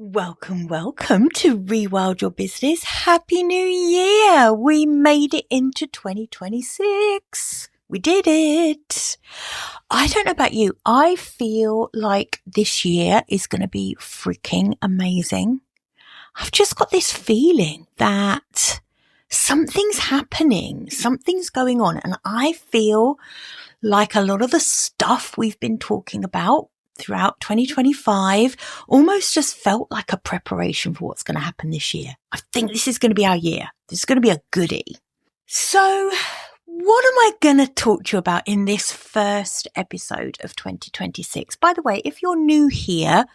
Welcome to Rewild Your Business. Happy New Year! We made it into 2026. We did it. I don't know about you. I feel like this year is going to be freaking amazing. I've just got this feeling that something's happening, something's going on, and I feel like a lot of the stuff we've been talking about throughout 2025 almost just felt like a preparation for what's going to happen this year. I think this is going to be our year. This is going to be a goodie. So what am I going to talk to you about in this first episode of 2026? By the way, if you're new here,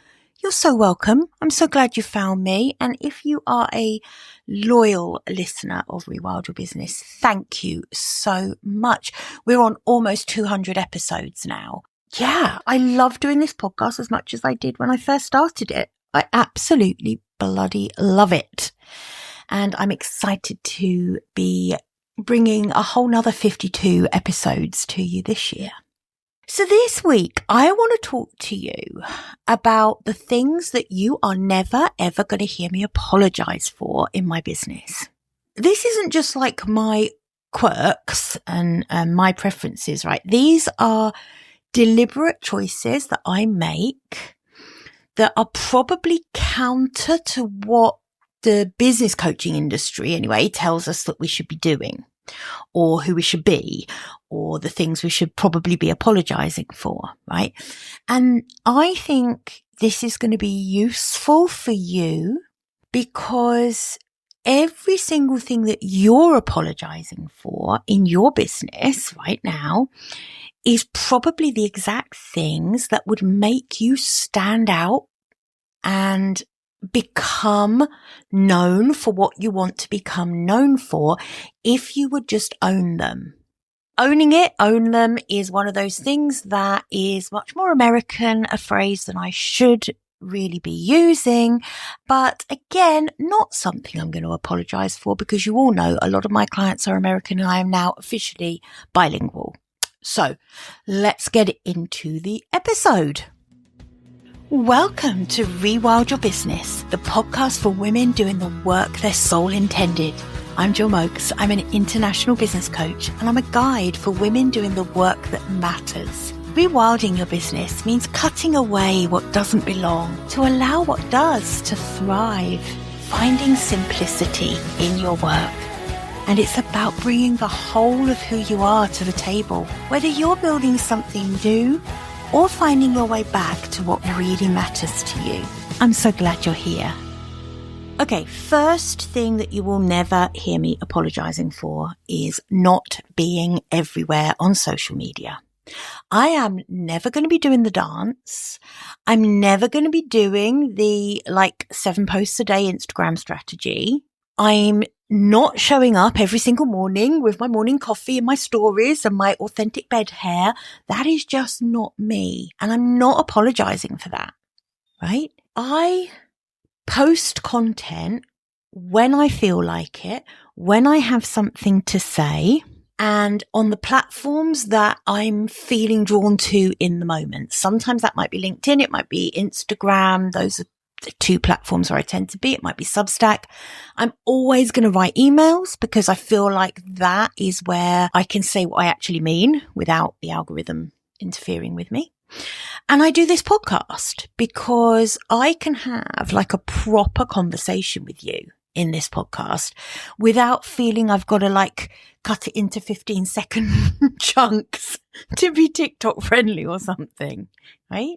you're so welcome. I'm so glad you found me. And if you are a loyal listener of Rewild Your Business, thank you so much. We're on almost 200 episodes now. Yeah, I love doing this podcast as much as I did when I first started it. I absolutely bloody love it. And I'm excited to be bringing a whole nother 52 episodes to you this year. So this week, I want to talk to you about the things that you are never, ever going to hear me apologize for in my business. This isn't just like my quirks and my preferences, right? These are deliberate choices that I make that are probably counter to what the business coaching industry anyway tells us that we should be doing, or who we should be, or the things we should probably be apologizing for, right? And I think this is going to be useful for you because every single thing that you're apologizing for in your business right now is probably the exact things that would make you stand out and become known for what you want to become known for if you would just own them. Own them is one of those things that is much more American, a phrase that I should really be using. But again, not something I'm going to apologize for because you all know a lot of my clients are American and I am now officially bilingual. So let's get into the episode. Welcome to Rewild Your Business, the podcast for women doing the work their soul intended. I'm Jill Mokes. I'm an international business coach and I'm a guide for women doing the work that matters. Rewilding your business means cutting away what doesn't belong to allow what does to thrive, finding simplicity in your work. And it's about bringing the whole of who you are to the table, whether you're building something new or finding your way back to what really matters to you. I'm so glad you're here. Okay, first thing that you will never hear me apologizing for is not being everywhere on social media. I am never going to be doing the dance. I'm never going to be doing the 7 posts a day Instagram strategy. I'm not showing up every single morning with my morning coffee and my stories and my authentic bed hair. That is just not me. And I'm not apologizing for that, right? I post content when I feel like it, when I have something to say, and on the platforms that I'm feeling drawn to in the moment. Sometimes that might be LinkedIn, it might be Instagram. Those are the 2 platforms where I tend to be. It might be Substack. I'm always going to write emails because I feel like that is where I can say what I actually mean without the algorithm interfering with me. And I do this podcast because I can have a proper conversation with you in this podcast without feeling I've got to cut it into 15-second chunks to be TikTok friendly or something, right?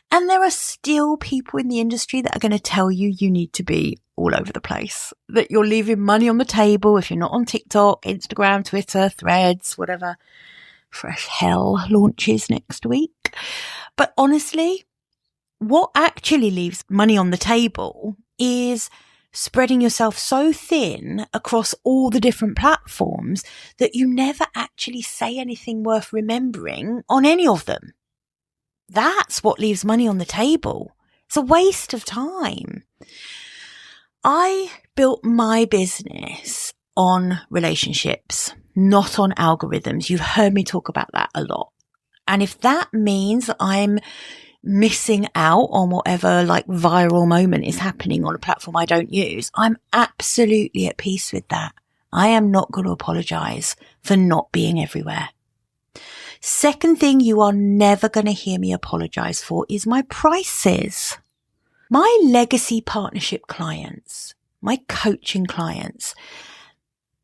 And there are still people in the industry that are going to tell you you need to be all over the place, that you're leaving money on the table if you're not on TikTok, Instagram, Twitter, Threads, whatever fresh hell launches next week. But honestly, what actually leaves money on the table is spreading yourself so thin across all the different platforms that you never actually say anything worth remembering on any of them. That's what leaves money on the table. It's a waste of time. I built my business on relationships, not on algorithms. You've heard me talk about that a lot. And if that means I'm missing out on whatever like viral moment is happening on a platform I don't use, I'm absolutely at peace with that. I am not going to apologize for not being everywhere. Second thing you are never going to hear me apologize for is my prices. My legacy partnership clients, my coaching clients,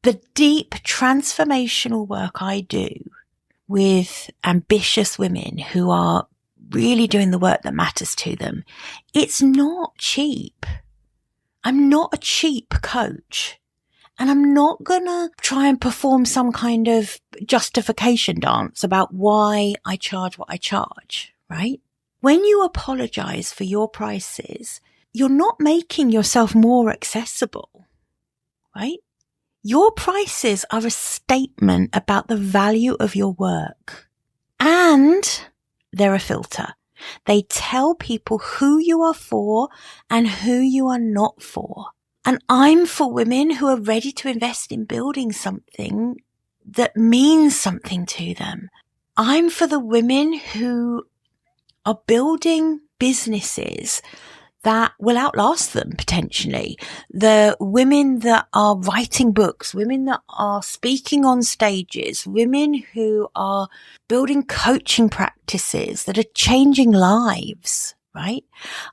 the deep transformational work I do with ambitious women who are really doing the work that matters to them, it's not cheap. I'm not a cheap coach. And I'm not gonna try and perform some kind of justification dance about why I charge what I charge, right? When you apologize for your prices, you're not making yourself more accessible, right? Your prices are a statement about the value of your work, and they're a filter. They tell people who you are for and who you are not for. And I'm for women who are ready to invest in building something that means something to them. I'm for the women who are building businesses that will outlast them potentially. The women that are writing books, women that are speaking on stages, women who are building coaching practices that are changing lives, right?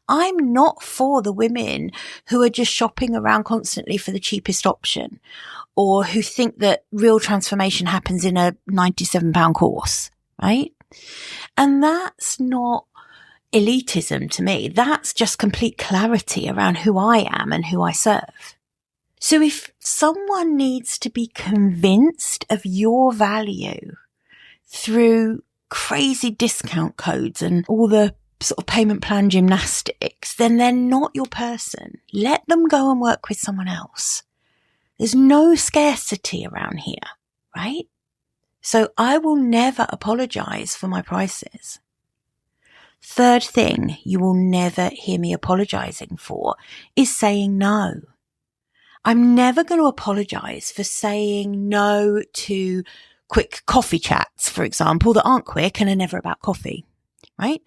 I'm not for the women who are just shopping around constantly for the cheapest option, or who think that real transformation happens in a £97 course, right? And that's not elitism to me. That's just complete clarity around who I am and who I serve. So if someone needs to be convinced of your value through crazy discount codes and all the sort of payment plan gymnastics, then they're not your person. Let them go and work with someone else. There's no scarcity around here, right? So I will never apologize for my prices. Third thing you will never hear me apologizing for is saying no. I'm never going to apologize for saying no to quick coffee chats, for example, that aren't quick and are never about coffee, right?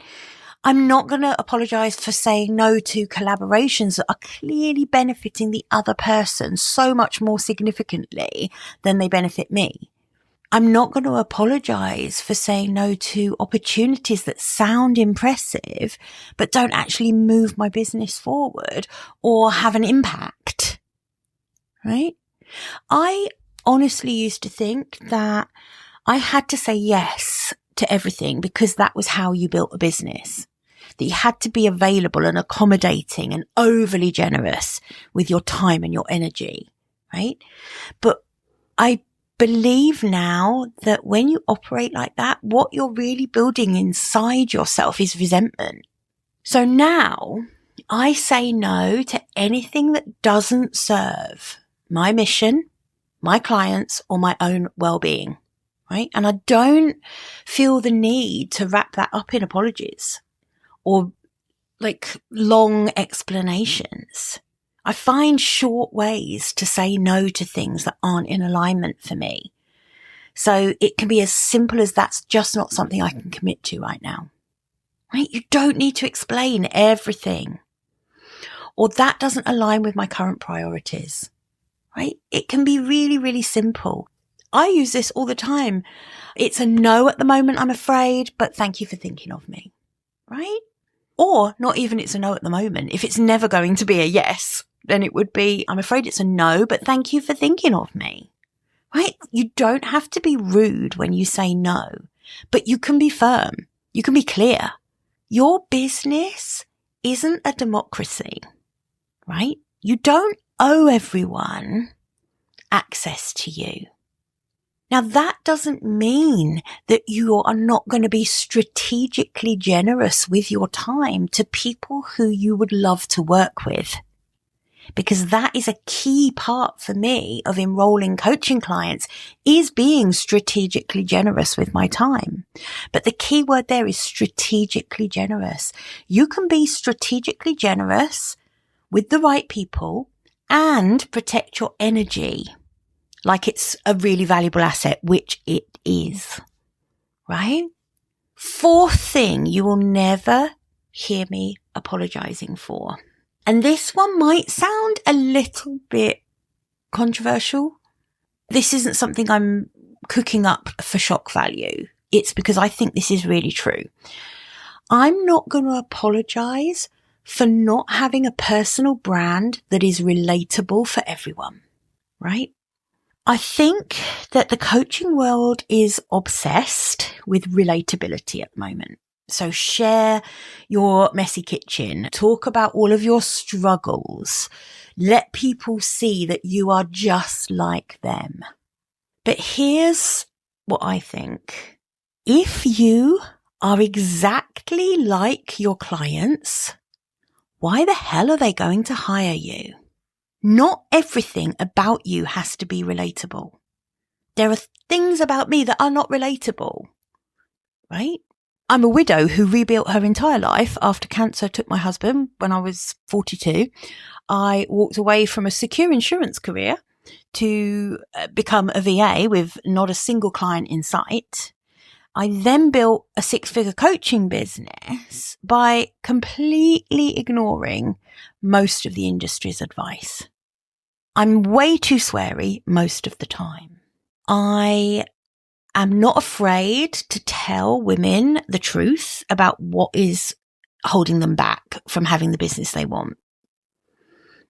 I'm not going to apologize for saying no to collaborations that are clearly benefiting the other person so much more significantly than they benefit me. I'm not going to apologize for saying no to opportunities that sound impressive, but don't actually move my business forward or have an impact, right? I honestly used to think that I had to say yes to everything because that was how you built a business, that you had to be available and accommodating and overly generous with your time and your energy, right? But I believe now that when you operate like that, what you're really building inside yourself is resentment. So now I say no to anything that doesn't serve my mission, my clients, or my own well-being, right? And I don't feel the need to wrap that up in apologies or like long explanations. I find short ways to say no to things that aren't in alignment for me. So it can be as simple as that's just not something I can commit to right now, right? You don't need to explain everything, or that doesn't align with my current priorities, right? It can be really, really simple. I use this all the time. It's a no at the moment, I'm afraid, but thank you for thinking of me, right? Or not even it's a no at the moment. If it's never going to be a yes, then it would be, I'm afraid it's a no, but thank you for thinking of me, right? You don't have to be rude when you say no, but you can be firm. You can be clear. Your business isn't a democracy, right? You don't owe everyone access to you. Now, that doesn't mean that you are not going to be strategically generous with your time to people who you would love to work with, because that is a key part for me of enrolling coaching clients, is being strategically generous with my time. But the key word there is strategically generous. You can be strategically generous with the right people and protect your energy like it's a really valuable asset, which it is, right? Fourth thing you will never hear me apologizing for? And this one might sound a little bit controversial. This isn't something I'm cooking up for shock value. It's because I think this is really true. I'm not going to apologize for not having a personal brand that is relatable for everyone, right? I think that the coaching world is obsessed with relatability at the moment. So share your messy kitchen, talk about all of your struggles, let people see that you are just like them. But here's what I think. If you are exactly like your clients, why the hell are they going to hire you? Not everything about you has to be relatable. There are things about me that are not relatable, right? I'm a widow who rebuilt her entire life after cancer took my husband when I was 42. I walked away from a secure insurance career to become a VA with not a single client in sight. I then built a 6-figure coaching business by completely ignoring most of the industry's advice. I'm way too sweary most of the time. I am not afraid to tell women the truth about what is holding them back from having the business they want.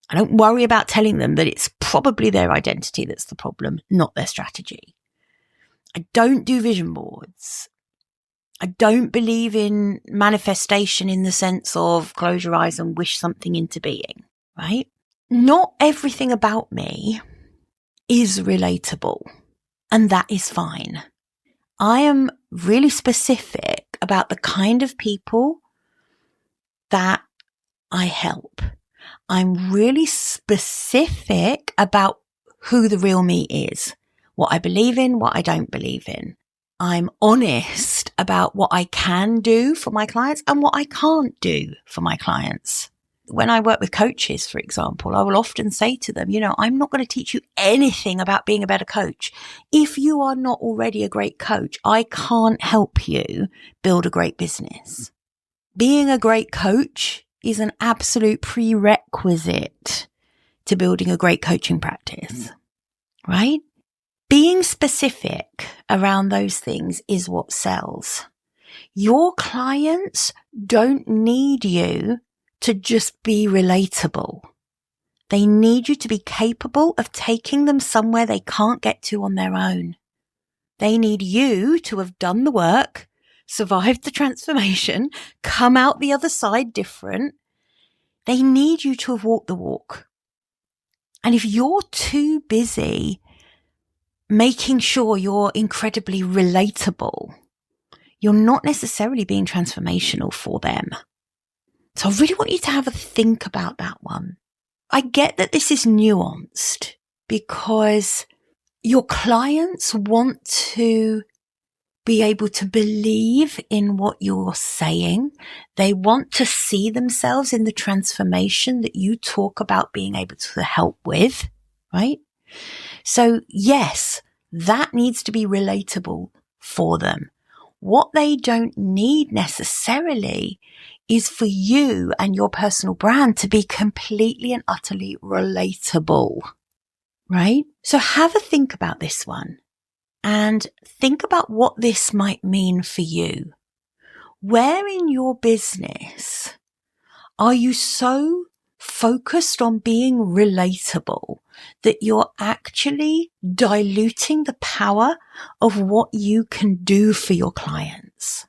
I don't worry about telling them that it's probably their identity that's the problem, not their strategy. I don't do vision boards. I don't believe in manifestation in the sense of close your eyes and wish something into being, right? Not everything about me is relatable, and that is fine. I am really specific about the kind of people that I help. I'm really specific about who the real me is, what I believe in, what I don't believe in. I'm honest about what I can do for my clients and what I can't do for my clients. When I work with coaches, for example, I will often say to them, I'm not going to teach you anything about being a better coach. If you are not already a great coach, I can't help you build a great business. Being a great coach is an absolute prerequisite to building a great coaching practice, right? Being specific around those things is what sells. Your clients don't need you to just be relatable. They need you to be capable of taking them somewhere they can't get to on their own. They need you to have done the work, survived the transformation, come out the other side different. They need you to have walked the walk. And if you're too busy making sure you're incredibly relatable, you're not necessarily being transformational for them. So I really want you to have a think about that one. I get that this is nuanced because your clients want to be able to believe in what you're saying. They want to see themselves in the transformation that you talk about being able to help with, right? So yes, that needs to be relatable for them. What they don't need necessarily is for you and your personal brand to be completely and utterly relatable, right? So have a think about this one and think about what this might mean for you. Where in your business are you so focused on being relatable that you're actually diluting the power of what you can do for your clients?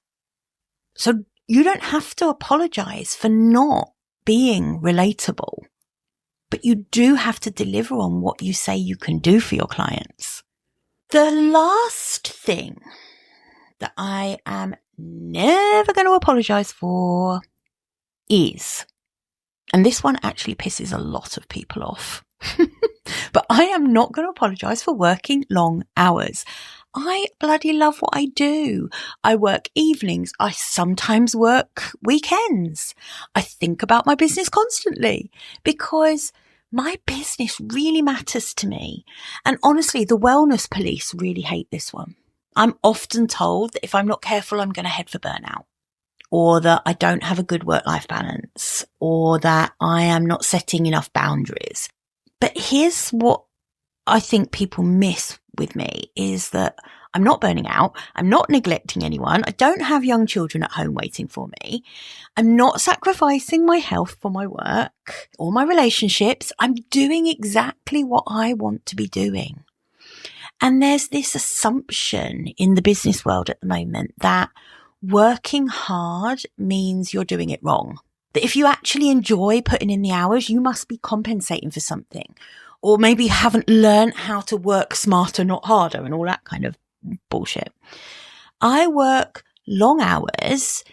So you don't have to apologize for not being relatable, but you do have to deliver on what you say you can do for your clients. The last thing that I am never going to apologize for is, and this one actually pisses a lot of people off, but I am not going to apologize for working long hours. I bloody love what I do. I work evenings. I sometimes work weekends. I think about my business constantly because my business really matters to me. And honestly, the wellness police really hate this one. I'm often told that if I'm not careful, I'm going to head for burnout. or that I don't have a good work-life balance, or that I am not setting enough boundaries. But here's what I think people miss with me is that I'm not burning out. I'm not neglecting anyone. I don't have young children at home waiting for me. I'm not sacrificing my health for my work or my relationships. I'm doing exactly what I want to be doing. And there's this assumption in the business world at the moment that working hard means you're doing it wrong. That if you actually enjoy putting in the hours, you must be compensating for something. Or maybe you haven't learned how to work smarter, not harder, and all that kind of bullshit. I work long hours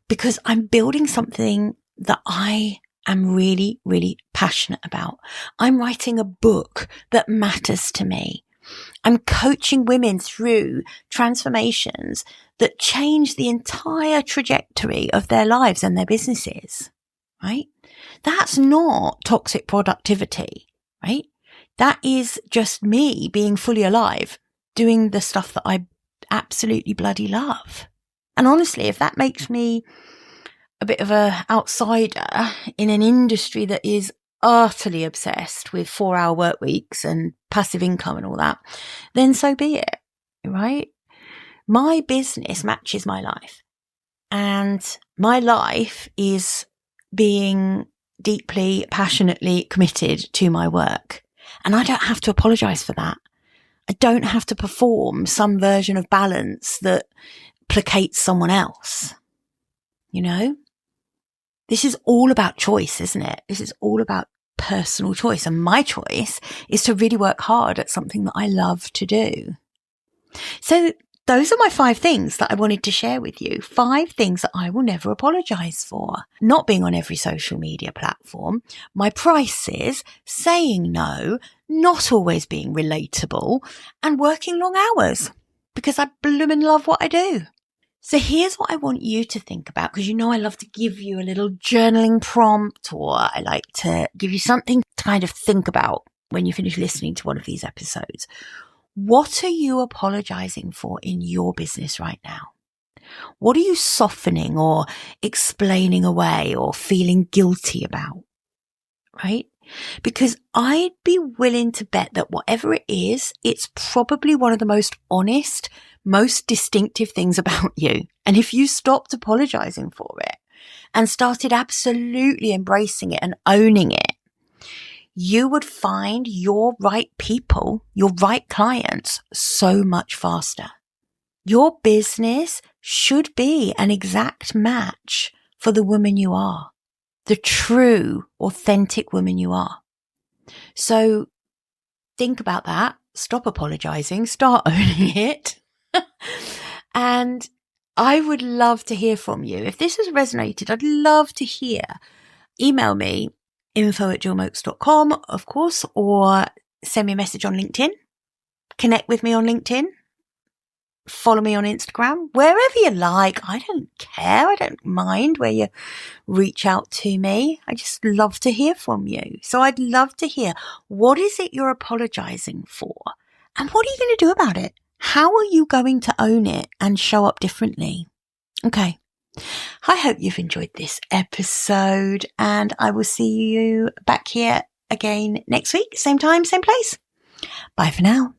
because I'm building something that I am really, really passionate about. I'm writing a book that matters to me. I'm coaching women through transformations that change the entire trajectory of their lives and their businesses, right? That's not toxic productivity, right? That is just me being fully alive, doing the stuff that I absolutely bloody love. And honestly, if that makes me a bit of an outsider in an industry that is utterly obsessed with 4-hour work weeks and passive income and all that, then so be it, right? My business matches my life, and my life is being deeply, passionately committed to my work. And I don't have to apologize for that. I don't have to perform some version of balance that placates someone else. You know, this is all about choice, isn't it? This is all about personal choice. And my choice is to really work hard at something that I love to do. So those are my 5 things that I wanted to share with you. 5 things that I will never apologize for. Not being on every social media platform, my prices, saying no, not always being relatable, and working long hours because I bloomin' love what I do. So here's what I want you to think about, because you know I love to give you a little journaling prompt, or I like to give you something to kind of think about when you finish listening to one of these episodes. What are you apologizing for in your business right now? What are you softening or explaining away or feeling guilty about? Right? Because I'd be willing to bet that whatever it is, it's probably one of the most honest, most distinctive things about you. And if you stopped apologizing for it and started absolutely embracing it and owning it, you would find your right people, your right clients so much faster. Your business should be an exact match for the woman you are, the true, authentic woman you are. So think about that. Stop apologizing. Start owning it. And I would love to hear from you. If this has resonated, I'd love to hear. Email me, info@jillmoakes.com, of course, or send me a message on LinkedIn. Connect with me on LinkedIn. Follow me on Instagram, wherever you like. I don't care. I don't mind where you reach out to me. I just love to hear from you. So I'd love to hear, what is it you're apologizing for? And what are you going to do about it? How are you going to own it and show up differently? Okay. I hope you've enjoyed this episode, and I will see you back here again next week. Same time, same place. Bye for now.